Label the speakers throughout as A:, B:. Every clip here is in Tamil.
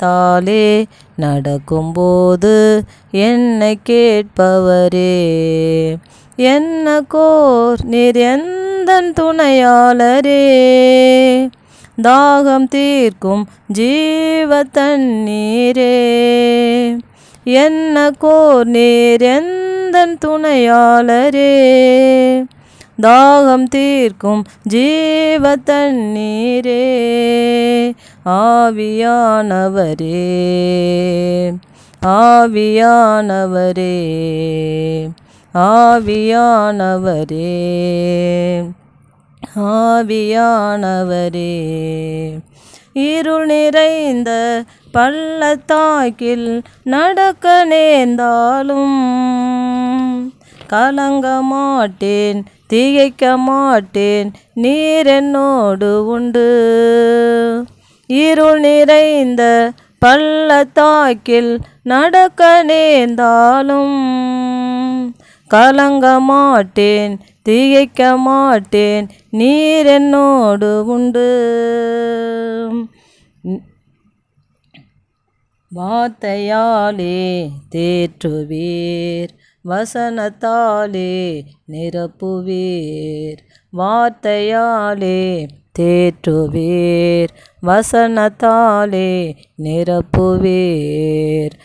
A: தாலே நடக்கும்போது என்னை கேட்பவரே. என்ன கோர் நீர் எந்தன் துணையாளரே. தாகம் தீர்க்கும் ஜீவ தண்ணீரே. என்ன கோர் நீர் எந்தன் துணையாளரே. தாகம் தீர்க்கும் ஜீவ தண்ணீரே. ஆவியானவரே ஆவியானவரே ஆவியானவரே ஆவியானவரே. இருள் நிறைந்த பள்ளத்தாக்கில் நடக்க நேர்ந்தாலும் கலங்க மாட்டேன் திகைக்க மாட்டேன், நீர் என்னோடு உண்டு. இருள் நிறைந்த பள்ளத்தாக்கில் நடக்க நேர்ந்தாலும் கலங்க மாட்டேன் திகைக்க மாட்டேன், நீர் என்னோடு உண்டு. வார்த்தையாலே தேற்றுவீர், வசனத்தாலே நிரப்புவீர். வார்த்தையாலே தேற்றுவீர், வசனத்தாலே நிரப்புவீர்.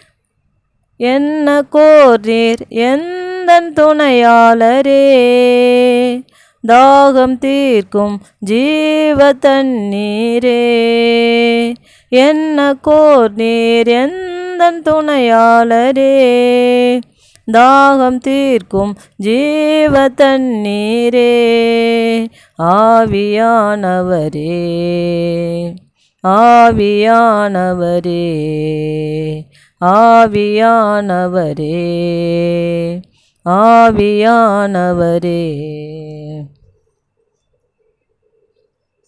A: என்ன கோர்நீர் எந்தன் துணையாளரே. தாகம் தீர்க்கும் ஜீவ தண்ணீரே. என்ன கோர்நீர் எந்தன் துணையாளரே. தாகம் தீர்க்கும் ஜீவ தண்ணீரே. ஆவியானவரே ஆவியானவரே ஆவியானவரே ஆவியானவரே.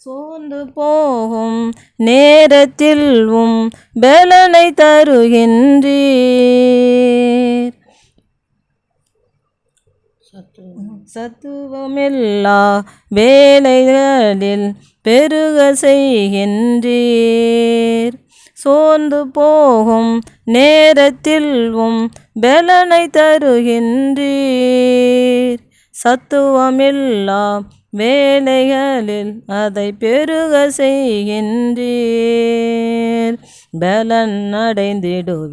A: சோர்ந்து போகும் நேரத்தில் பலனை தருகின்றீர். சத்துவமில்லா வேலைகளில் பெருக செய்கின்றீர். சோர்ந்து போகும் நேரத்தில் பலனை தருகின்றீர். சத்துவமில்லா வேலைகளில் அதை பெருக செய்கின்றீர். பலன் அடைந்திடுவேன்,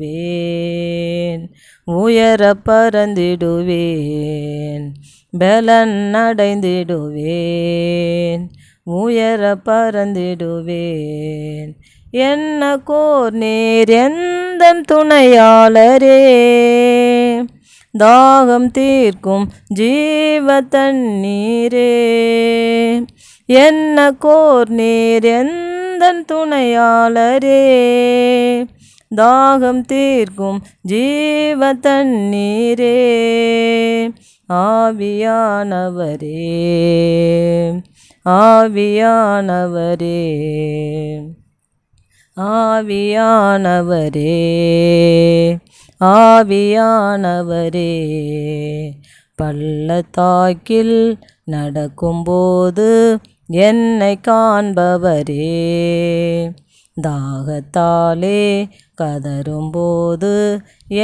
A: உயர பறந்திடுவேன். பலன் அடைந்திடுவேன், உயர பறந்திடுவேன். என்ன கோர்நீர் எந்தன் துணையாளரே. தாகம் தீர்க்கும் ஜீவ தண்ணீரே. என்ன கோர்நீர் எந்தன் துணையாளரே. தாகம் தீர்க்கும் ஜீவ தண்ணீரே. ஆவியானவரே ஆவியானவரே ஆவியானவரே ஆவியானவரே. பள்ளத்தாக்கில் நடக்கும்போது என்னை காண்பவரே. தாகத்தாலே கதறும்போது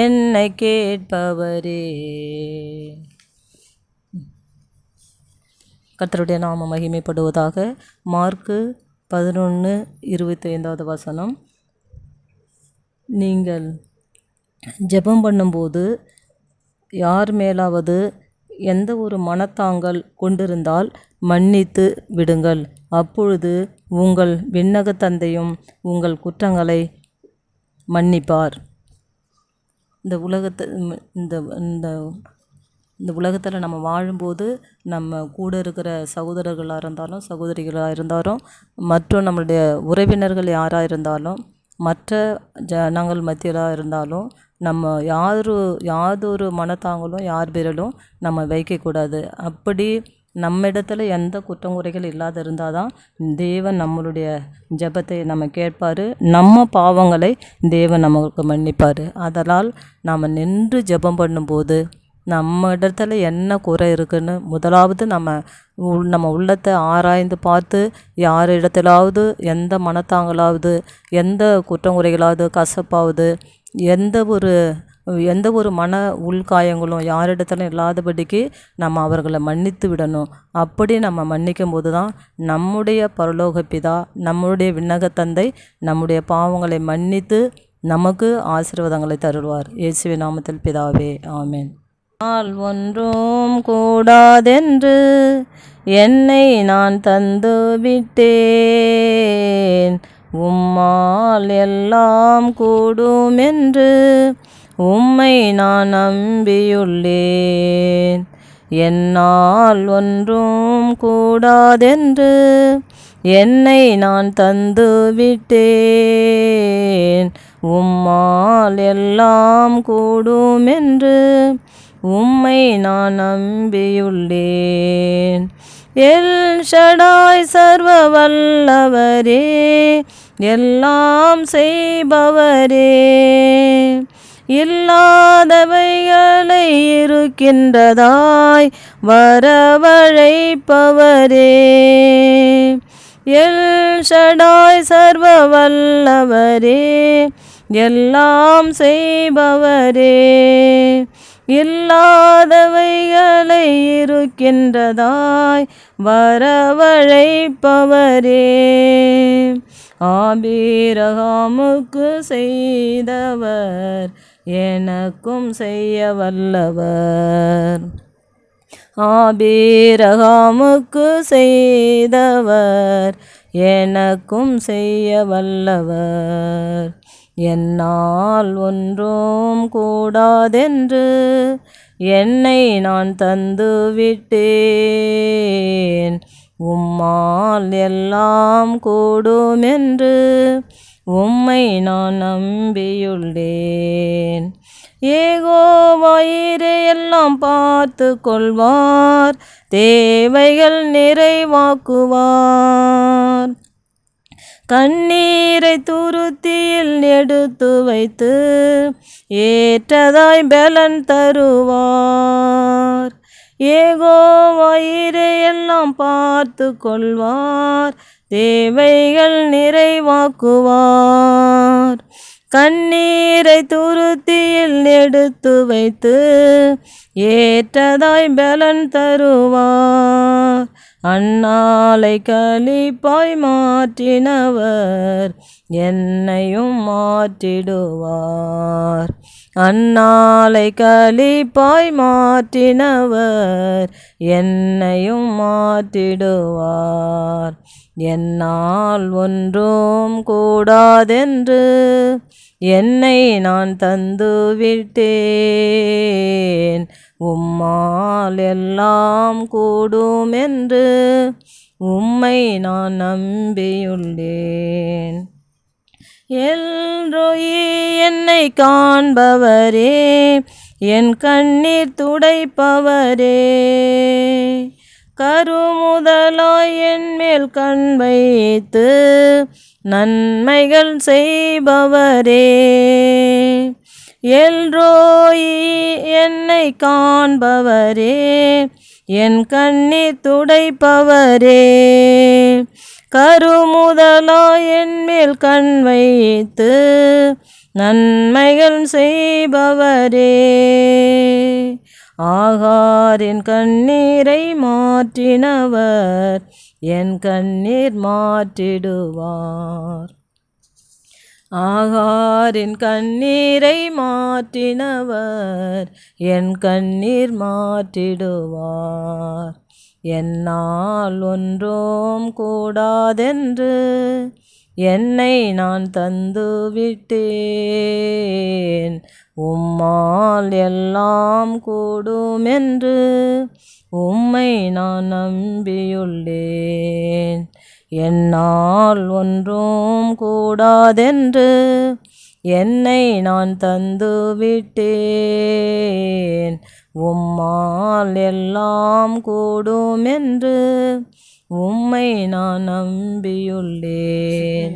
A: என்னை கேட்பவரே. கர்த்தருடைய நாமம் மகிமைப்படுவதாக. மார்க்கு 11:25 நீங்கள் ஜெபம் பண்ணும்போது யார் மேலாவது எந்த ஒரு மனத்தாங்கல் கொண்டிருந்தால் மன்னித்து விடுங்கள், அப்பொழுது உங்கள் விண்ணக தந்தையும் உங்கள் குற்றங்களை மன்னிப்பார். இந்த உலகத்தில் நம்ம வாழும்போது நம்ம கூட இருக்கிற சகோதரர்களாக இருந்தாலும் சகோதரிகளாக இருந்தாலும் மற்றும் நம்மளுடைய உறவினர்கள் யாராக இருந்தாலும் மற்ற ஜனங்கள் மத்தியிலாக இருந்தாலும் நம்ம யாதொரு மனத்தாங்களும் யார் பேரிலும் நம்ம வைக்கக்கூடாது. அப்படி நம்மிடத்தில் எந்த குற்றங்குறைகள் இல்லாத இருந்தால் தான் தேவன் நம்மளுடைய ஜெபத்தை நம்ம கேட்பார், நம்ம பாவங்களை தேவன் நமக்கு மன்னிப்பார். அதனால் நாம் நின்று ஜெபம் பண்ணும்போது நம்ம இடத்துல என்ன குறை இருக்குன்னு முதலாவது நம்ம உள்ளத்தை ஆராய்ந்து பார்த்து, யார் இடத்துலாவது எந்த மனத்தாங்களாவது, எந்த குற்றங்குறைகளாவது, கசப்பாவது, எந்த ஒரு மன உள்காயங்களும் யாரிடத்துல இல்லாதபடிக்கு நம்ம அவர்களை மன்னித்து விடணும். அப்படி நம்ம மன்னிக்கும் போது தான் நம்முடைய பரலோக பிதா, நம்முடைய விண்ணக தந்தை நம்முடைய பாவங்களை மன்னித்து நமக்கு ஆசீர்வாதங்களை தருவார். இயேசுவின் நாமத்தில் பிதாவே, ஆமென். நாள் ஒன்றும் கூடாதென்று என்னை நான் தந்து விட்டேன், உம்மால் எல்லாம் கூடும் என்று உம்மை நான் நம்பியுள்ளேன். என்னால் ஒன்றும் கூடாதென்று என்னை நான் தந்து விட்டேன், உம்மால் எல்லாம் கூடும் என்று உம்மை நான் நம்பியுள்ளேன். எல் ஷடாய் சர்வ வல்லவரே, எல்லாம் செய்பவரே, இல்லாதவைகளை இருக்கின்றதாய் வரவழைப்பவரே. எல் ஷடாய் சர்வ வல்லவரே, எல்லாம் செய்பவரே, இல்லாதவைகளை இருக்கின்றதாய் வரவழைப்பவரே. ஆபிரகாமுக்கு செய்தவர் எனக்கும் செய்ய வல்லவர். ஆபிரகாமுக்கு செய்தவர் எனக்கும் செய்ய வல்லவர். என்னால் ஒன்றும் கூடாதென்று என்னை நான் தந்து விட்டேன், உம்மால் எல்லாம் கூடும் என்று உம்மை நான் நம்பியுள்ளேன். யெகோவாயிரே எல்லாம் பார்த்து கொள்வார், தேவைகள் நிறைவாக்குவார். கண்ணீரை துருத்தியில் எடுத்து வைத்து ஏற்றதாய் பலன் தருவார். யெகோவாயிரே எல்லாம் பார்த்து கொள்வார், தேவைகள் நிறைவாக்குவார். கண்ணீரை துருத்தியில் எடுத்து வைத்து ஏற்றதாய் பலன் தருவார். அந்நாளை களிப்பாய் மாற்றினவர் என்னையும் மாற்றிடுவார். அந்நாளை களிப்பாய் மாற்றினவர் என்னையும் மாற்றிடுவார். என்னால் ஒன்றும் கூடாதென்று என்னை நான் தந்து விட்டேன், உம்மால் எல்லாம் கூடும் என்று உம்மை நான் நம்பியுள்ளேன். எல்ரோயி என்னை காண்பவரே, என் கண்ணீர் துடைப்பவரே, கருமுதலாய் என் மேல் கண் வைத்து நன்மைகள் செய்பவரே. எல்ரோயி என்னை காண்பவரே, என் கண்ணீர் துடைப்பவரே, கருமுதலாய் என் மேல் கண் வைத்து நன்மைகள் செய்பவரே. ஆகாரின் கண்ணீரை மாற்றினவர் என் கண்ணீர் மாற்றிடுவார். ஆகாரின் கண்ணீரை மாற்றினவர் என் கண்ணீர் மாற்றிடுவார். என்னால் ஒன்றும் கூடாதென்று என்னை நான் தந்து விட்டேன், உம்மால் எல்லாம் கூடும் என்று உம்மை நான் நம்பியுள்ளேன். என்னால் ஒன்றும் கூடாதென்று என்னை நான் தந்து விட்டேன், உம்மால் எல்லாம் கூடும் என்று உம்மை நான் நம்பியுள்ளேன்.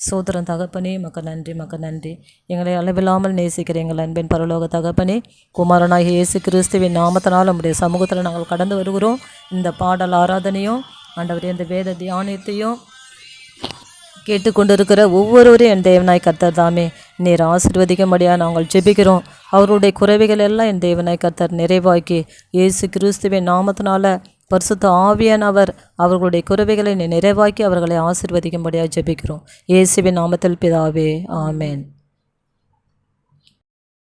A: சோதரன் தகப்பனே மக்க நன்றி, மக்க நன்றி. எங்களை அளவில்லாமல் நேசிக்கிற எங்கள் அன்பின் பரலோக தகப்பனே, குமாரனாகிய இயேசு கிறிஸ்துவின் நாமத்தினால் நம்முடைய சமூகத்தில் நாங்கள் கடந்து வருகிறோம். இந்த பாடல் ஆராதனையும் ஆண்டவரே இந்த வேத தியானத்தையும் கேட்டுக்கொண்டிருக்கிற ஒவ்வொருவரையும் என் தேவனாய் கர்த்தர் தாமே நீர் ஆசீர்வதிக்கும்படியாக நாங்கள் ஜெபிக்கிறோம். அவருடைய குறைவுகள் எல்லாம் என் தேவனாய் கர்த்தர் நிறைவாக்கி இயேசு கிறிஸ்துவின் நாமத்தினால பரிசுத்த ஆவியானவர் அவர்களுடைய குறைவுகளை நிறைவாக்கி அவர்களை ஆசீர்வதிக்கும்படியாக ஜெபிக்கிறோம். இயேசுவின் நாமத்தில் பிதாவே, ஆமென்.